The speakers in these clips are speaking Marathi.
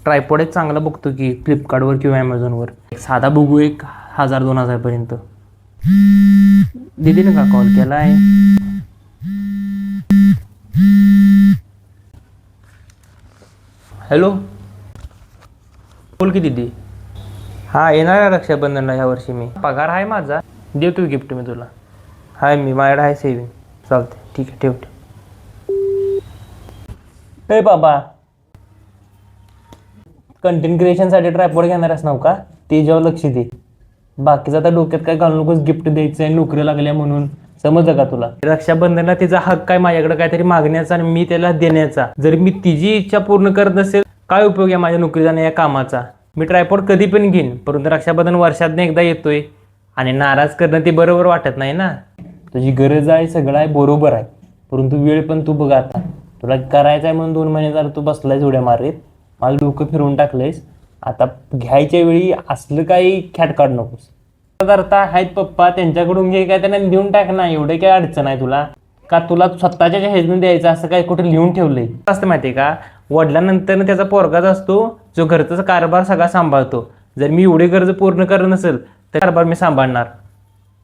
ट्रायपॉड एक चांगला बघतो की फ्लिपकार्टवर किंवा ॲमेझॉनवर. साधा बघू 1000-2000 पर्यंत. दीदीने का कॉल केला आहे? हॅलो, बोल की दीदी. हां, येणार आहे रक्षाबंधनला ह्या वर्षी मी. पगार आहे माझा, देतो गिफ्ट मी तुला. हाय, मी माझ्याकडे आहे सेविंग. चालते, ठीक आहे, ठेवते. ए बाबा, कंटेंट क्रिएशनसाठी ट्रायपॉड घेणारच नव्ह का? ते जेव्हा लक्ष दे. बाकीचं आता डोक्यात काय घालू नकोस. गिफ्ट द्यायचं आहे, नोकरी लागल्या म्हणून. समजलं का तुला? रक्षाबंधनला तिचा हक्क आहे माझ्याकडे काहीतरी मागण्याचा आणि मी त्याला देण्याचा. जर मी तिची इच्छा पूर्ण करत नसेल, काय उपयोग आहे माझ्या नोकरीचा आणि या कामाचा? मी ट्रायपॉड कधी पण घेईन, परंतु रक्षाबंधन वर्षातनं एकदा येतोय आणि नाराज करणं ते बरोबर वाटत नाही ना. तुझी गरज आहे, सगळं आहे, बरोबर आहे, परंतु वेळ पण तू बघ. आता तुला करायचं आहे म्हणून 2 महिने झालं तू बसलायस उड्या मारीत. माझं डोकं फिरवून टाकलंयस. आता घ्यायच्या वेळी असलं काही खॅट काढ नकोस. करता आहेत पप्पा, त्यांच्याकडून घे, काय त्यांना देऊन टाक ना. एवढे काय अडचण आहे तुला? का तुला स्वतःच्या ह्याच्यातून द्यायचं असं काय कुठे लिहून ठेवलंय? असतं माहिती आहे का, वडिलांनंतर त्याचा पोरगाच असतो जो घरचा कारभार सगळा सांभाळतो. जर मी एवढे गरज पूर्ण करत नसेल तर कारभार मी सांभाळणार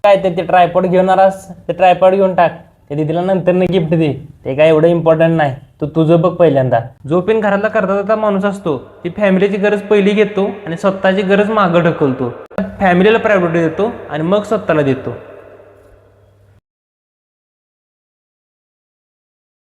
काय? ते ट्रायपॉड घेणारस, ते ट्रायपॉड घेऊन टाक. ते दीदीला नंतर गिफ्ट दे, ते काय एवढं इम्पॉर्टंट नाही. तू तुझं बघ पहिल्यांदा. जो पण घरातला करता माणूस असतो ती फॅमिलीची गरज पहिली घेतो आणि स्वतःची गरज मागं ढकलतो. फॅमिलीला प्रायोरिटी देतो आणि मग स्वतःला देतो.